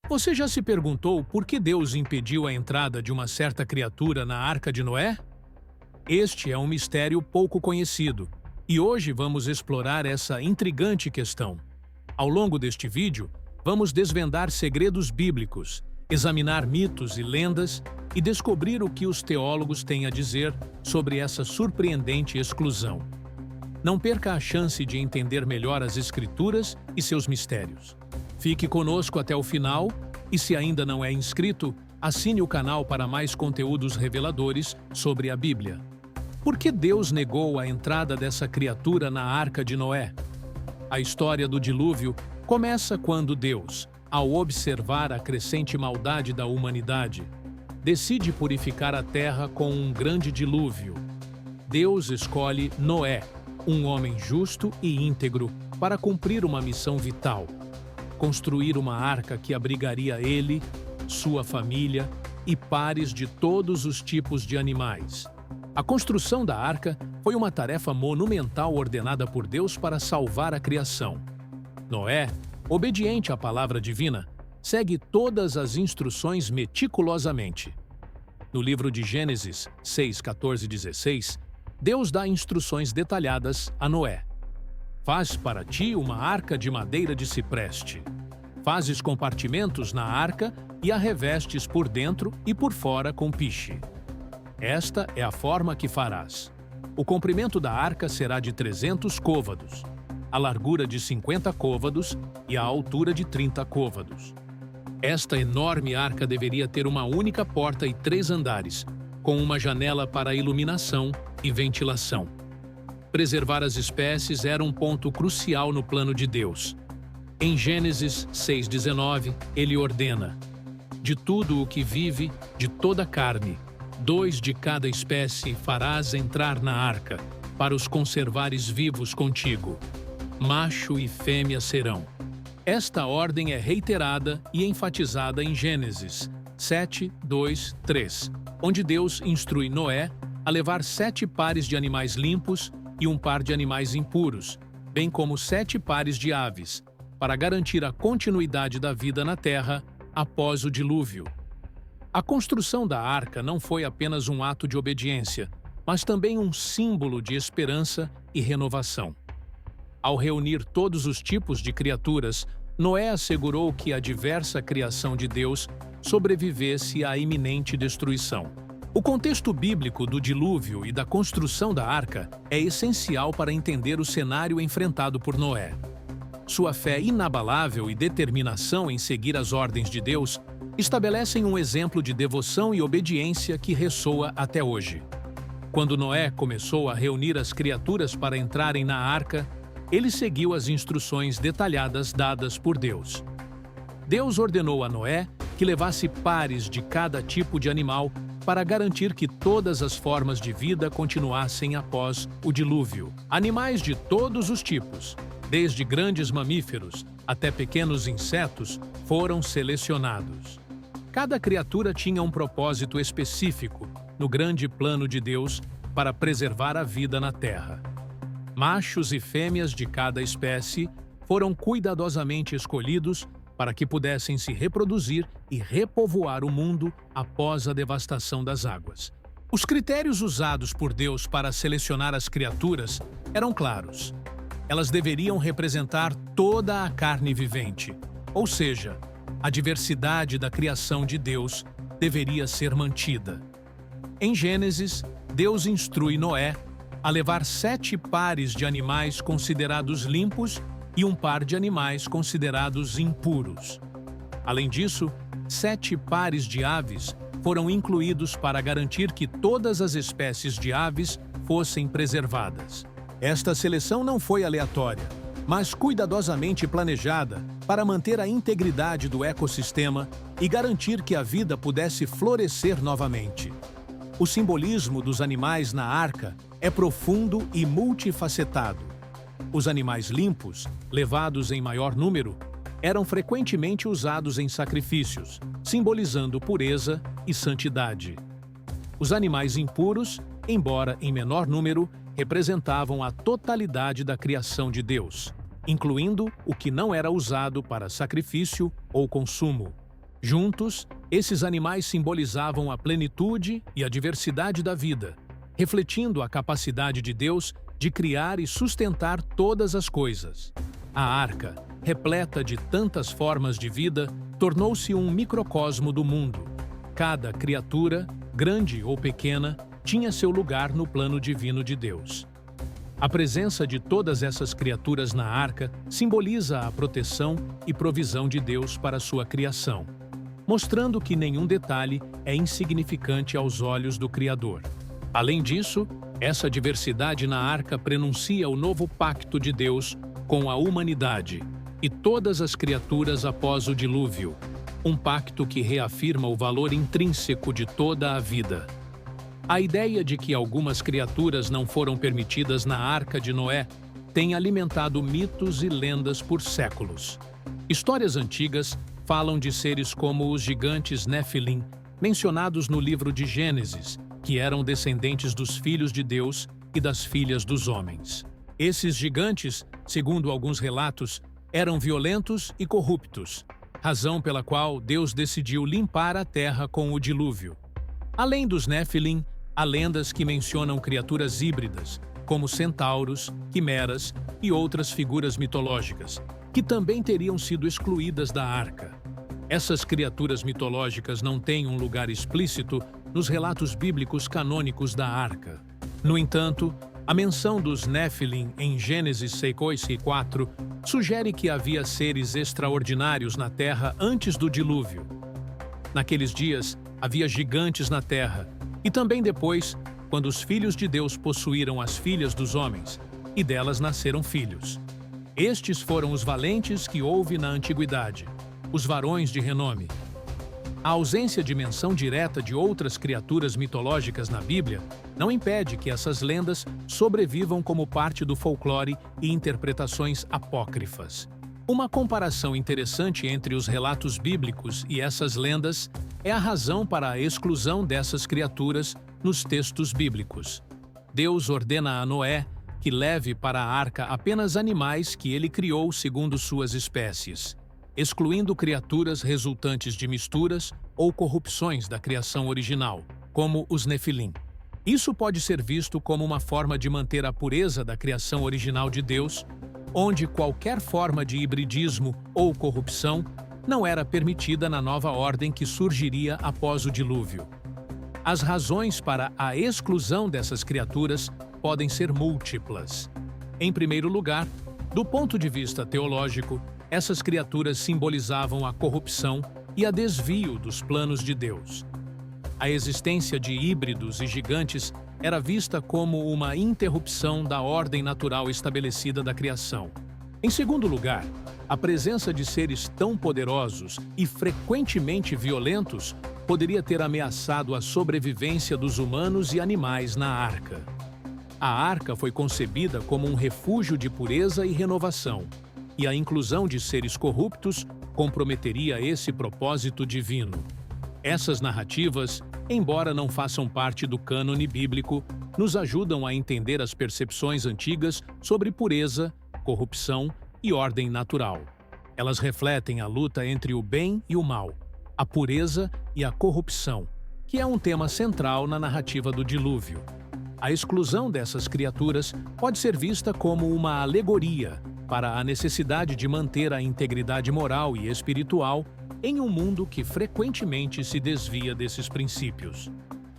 Você já se perguntou por que Deus impediu a entrada de uma certa criatura na Arca de Noé? Este é um mistério pouco conhecido, e hoje vamos explorar essa intrigante questão. Ao longo deste vídeo, vamos desvendar segredos bíblicos, examinar mitos e lendas e descobrir o que os teólogos têm a dizer sobre essa surpreendente exclusão. Não perca a chance de entender melhor as Escrituras e seus mistérios. Fique conosco até o final e, se ainda não é inscrito, assine o canal para mais conteúdos reveladores sobre a Bíblia. Por que Deus negou a entrada dessa criatura na Arca de Noé? A história do dilúvio começa quando Deus, ao observar a crescente maldade da humanidade, decide purificar a terra com um grande dilúvio. Deus escolhe Noé, um homem justo e íntegro, para cumprir uma missão vital: construir uma arca que abrigaria ele, sua família e pares de todos os tipos de animais. A construção da arca foi uma tarefa monumental ordenada por Deus para salvar a criação. Noé, obediente à palavra divina, segue todas as instruções meticulosamente. No livro de Gênesis 6, 14 e 16, Deus dá instruções detalhadas a Noé. Faz para ti uma arca de madeira de cipreste. Fazes compartimentos na arca e a revestes por dentro e por fora com piche. Esta é a forma que farás. O comprimento da arca será de 300 côvados, a largura de 50 côvados e a altura de 30 côvados. Esta enorme arca deveria ter uma única porta e 3 andares, com uma janela para iluminação e ventilação. Preservar as espécies era um ponto crucial no plano de Deus. Em Gênesis 6,19, ele ordena: de tudo o que vive, de toda carne, 2 de cada espécie farás entrar na arca, para os conservares vivos contigo. Macho e fêmea serão. Esta ordem é reiterada e enfatizada em Gênesis 7, 2, 3, onde Deus instrui Noé a levar 7 pares de animais limpos e um par de animais impuros, bem como 7 pares de aves, para garantir a continuidade da vida na terra após o dilúvio. A construção da arca não foi apenas um ato de obediência, mas também um símbolo de esperança e renovação. Ao reunir todos os tipos de criaturas, Noé assegurou que a diversa criação de Deus sobrevivesse à iminente destruição. O contexto bíblico do dilúvio e da construção da arca é essencial para entender o cenário enfrentado por Noé. Sua fé inabalável e determinação em seguir as ordens de Deus estabelecem um exemplo de devoção e obediência que ressoa até hoje. Quando Noé começou a reunir as criaturas para entrarem na arca, ele seguiu as instruções detalhadas dadas por Deus. Deus ordenou a Noé que levasse pares de cada tipo de animal para garantir que todas as formas de vida continuassem após o dilúvio. Animais de todos os tipos, desde grandes mamíferos até pequenos insetos, foram selecionados. Cada criatura tinha um propósito específico no grande plano de Deus para preservar a vida na terra. Machos e fêmeas de cada espécie foram cuidadosamente escolhidos para que pudessem se reproduzir e repovoar o mundo após a devastação das águas. Os critérios usados por Deus para selecionar as criaturas eram claros. Elas deveriam representar toda a carne vivente, ou seja, a diversidade da criação de Deus deveria ser mantida. Em Gênesis, Deus instrui Noé a levar 7 pares de animais considerados limpos e um par de animais considerados impuros. Além disso, 7 pares de aves foram incluídos para garantir que todas as espécies de aves fossem preservadas. Esta seleção não foi aleatória, mas cuidadosamente planejada para manter a integridade do ecossistema e garantir que a vida pudesse florescer novamente. O simbolismo dos animais na arca é profundo e multifacetado. Os animais limpos, levados em maior número, eram frequentemente usados em sacrifícios, simbolizando pureza e santidade. Os animais impuros, embora em menor número, representavam a totalidade da criação de Deus, incluindo o que não era usado para sacrifício ou consumo. Juntos, esses animais simbolizavam a plenitude e a diversidade da vida, refletindo a capacidade de Deus de criar e sustentar todas as coisas. A arca, repleta de tantas formas de vida, tornou-se um microcosmo do mundo. Cada criatura, grande ou pequena, tinha seu lugar no plano divino de Deus. A presença de todas essas criaturas na arca simboliza a proteção e provisão de Deus para sua criação, mostrando que nenhum detalhe é insignificante aos olhos do Criador. Além disso, essa diversidade na arca prenuncia o novo pacto de Deus com a humanidade e todas as criaturas após o dilúvio, um pacto que reafirma o valor intrínseco de toda a vida. A ideia de que algumas criaturas não foram permitidas na Arca de Noé tem alimentado mitos e lendas por séculos. Histórias antigas falam de seres como os gigantes Nefilim, mencionados no livro de Gênesis, que eram descendentes dos filhos de Deus e das filhas dos homens. Esses gigantes, segundo alguns relatos, eram violentos e corruptos, razão pela qual Deus decidiu limpar a terra com o dilúvio. Além dos Nefilim, há lendas que mencionam criaturas híbridas, como centauros, quimeras e outras figuras mitológicas, que também teriam sido excluídas da arca. Essas criaturas mitológicas não têm um lugar explícito nos relatos bíblicos canônicos da arca. No entanto, a menção dos Nefilim em Gênesis 6:4 sugere que havia seres extraordinários na terra antes do dilúvio. Naqueles dias, havia gigantes na terra, e também depois, quando os filhos de Deus possuíram as filhas dos homens, e delas nasceram filhos. Estes foram os valentes que houve na antiguidade, os varões de renome. A ausência de menção direta de outras criaturas mitológicas na Bíblia não impede que essas lendas sobrevivam como parte do folclore e interpretações apócrifas. Uma comparação interessante entre os relatos bíblicos e essas lendas é a razão para a exclusão dessas criaturas nos textos bíblicos. Deus ordena a Noé que leve para a arca apenas animais que ele criou segundo suas espécies, excluindo criaturas resultantes de misturas ou corrupções da criação original, como os Nefilim. Isso pode ser visto como uma forma de manter a pureza da criação original de Deus, onde qualquer forma de hibridismo ou corrupção não era permitida na nova ordem que surgiria após o dilúvio. As razões para a exclusão dessas criaturas podem ser múltiplas. Em primeiro lugar, do ponto de vista teológico, essas criaturas simbolizavam a corrupção e a desvio dos planos de Deus. A existência de híbridos e gigantes era vista como uma interrupção da ordem natural estabelecida da criação. Em segundo lugar, a presença de seres tão poderosos e frequentemente violentos poderia ter ameaçado a sobrevivência dos humanos e animais na arca. A arca foi concebida como um refúgio de pureza e renovação, e a inclusão de seres corruptos comprometeria esse propósito divino. Essas narrativas, embora não façam parte do cânone bíblico, nos ajudam a entender as percepções antigas sobre pureza, corrupção e ordem natural. Elas refletem a luta entre o bem e o mal, a pureza e a corrupção, que é um tema central na narrativa do dilúvio. A exclusão dessas criaturas pode ser vista como uma alegoria para a necessidade de manter a integridade moral e espiritual em um mundo que frequentemente se desvia desses princípios.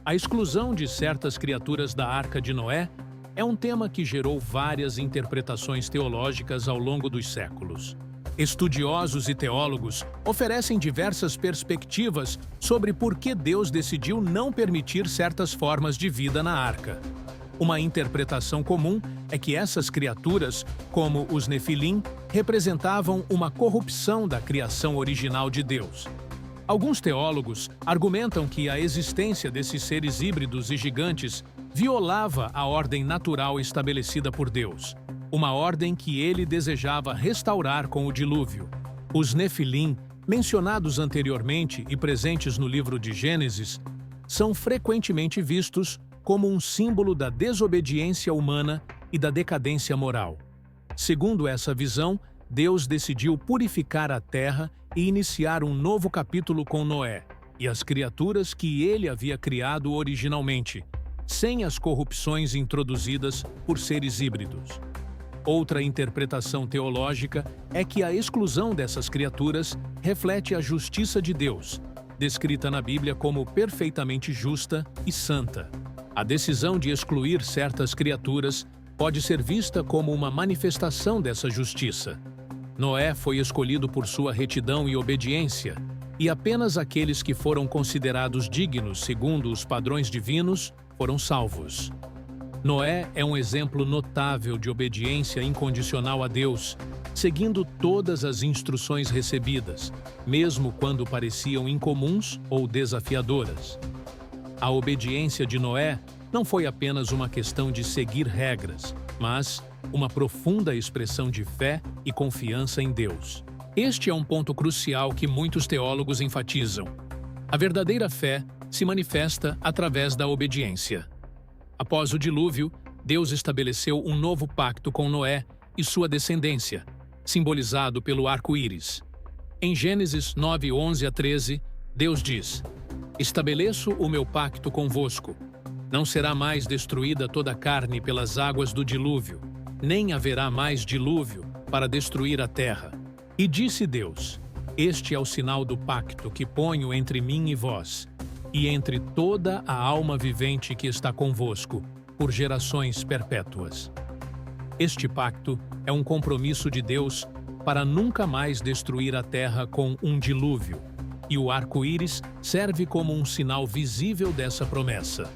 A exclusão de certas criaturas da Arca de Noé é um tema que gerou várias interpretações teológicas ao longo dos séculos. Estudiosos e teólogos oferecem diversas perspectivas sobre por que Deus decidiu não permitir certas formas de vida na arca. Uma interpretação comum é que essas criaturas, como os Nefilim, representavam uma corrupção da criação original de Deus. Alguns teólogos argumentam que a existência desses seres híbridos e gigantes violava a ordem natural estabelecida por Deus, uma ordem que ele desejava restaurar com o dilúvio. Os Nefilim, mencionados anteriormente e presentes no livro de Gênesis, são frequentemente vistos como um símbolo da desobediência humana e da decadência moral. Segundo essa visão, Deus decidiu purificar a terra e iniciar um novo capítulo com Noé e as criaturas que ele havia criado originalmente, sem as corrupções introduzidas por seres híbridos. Outra interpretação teológica é que a exclusão dessas criaturas reflete a justiça de Deus, descrita na Bíblia como perfeitamente justa e santa. A decisão de excluir certas criaturas pode ser vista como uma manifestação dessa justiça. Noé foi escolhido por sua retidão e obediência, e apenas aqueles que foram considerados dignos segundo os padrões divinos foram salvos. Noé é um exemplo notável de obediência incondicional a Deus, seguindo todas as instruções recebidas, mesmo quando pareciam incomuns ou desafiadoras. A obediência de Noé não foi apenas uma questão de seguir regras, mas uma profunda expressão de fé e confiança em Deus. Este é um ponto crucial que muitos teólogos enfatizam. A verdadeira fé se manifesta através da obediência. Após o dilúvio, Deus estabeleceu um novo pacto com Noé e sua descendência, simbolizado pelo arco-íris. Em Gênesis 9, 11 a 13, Deus diz: "Estabeleço o meu pacto convosco. Não será mais destruída toda a carne pelas águas do dilúvio, nem haverá mais dilúvio para destruir a terra. E disse Deus: Este é o sinal do pacto que ponho entre mim e vós, e entre toda a alma vivente que está convosco, por gerações perpétuas." Este pacto é um compromisso de Deus para nunca mais destruir a terra com um dilúvio, e o arco-íris serve como um sinal visível dessa promessa.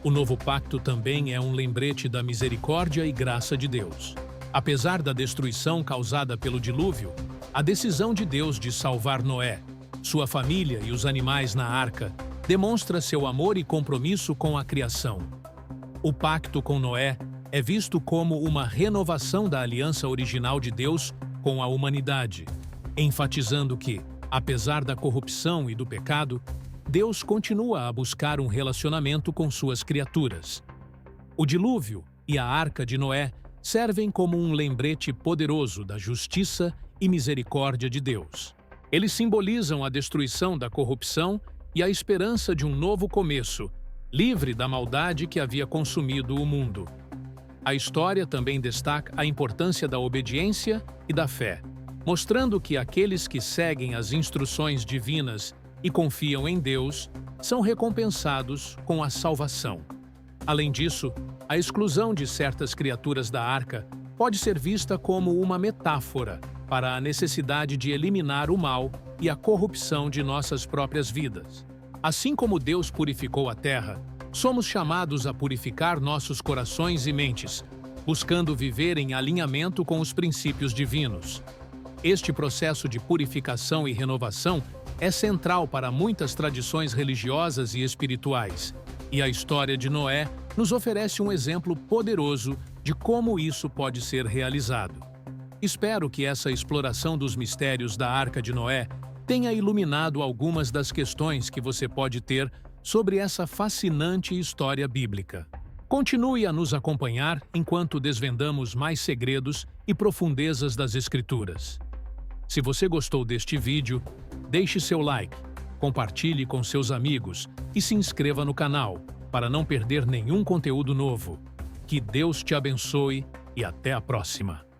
O novo pacto também é um lembrete da misericórdia e graça de Deus. Apesar da destruição causada pelo dilúvio, a decisão de Deus de salvar Noé, sua família e os animais na arca demonstra seu amor e compromisso com a criação. O pacto com Noé é visto como uma renovação da aliança original de Deus com a humanidade, enfatizando que, apesar da corrupção e do pecado, Deus continua a buscar um relacionamento com suas criaturas. O dilúvio e a arca de Noé servem como um lembrete poderoso da justiça e misericórdia de Deus. Eles simbolizam a destruição da corrupção e a esperança de um novo começo, livre da maldade que havia consumido o mundo. A história também destaca a importância da obediência e da fé, mostrando que aqueles que seguem as instruções divinas e confiam em Deus são recompensados com a salvação. Além disso, a exclusão de certas criaturas da arca pode ser vista como uma metáfora para a necessidade de eliminar o mal e a corrupção de nossas próprias vidas. Assim como Deus purificou a terra, somos chamados a purificar nossos corações e mentes, buscando viver em alinhamento com os princípios divinos. Este processo de purificação e renovação é central para muitas tradições religiosas e espirituais, e a história de Noé nos oferece um exemplo poderoso de como isso pode ser realizado. Espero que essa exploração dos mistérios da Arca de Noé tenha iluminado algumas das questões que você pode ter sobre essa fascinante história bíblica. Continue a nos acompanhar enquanto desvendamos mais segredos e profundezas das Escrituras. Se você gostou deste vídeo, deixe seu like, compartilhe com seus amigos e se inscreva no canal para não perder nenhum conteúdo novo. Que Deus te abençoe e até a próxima!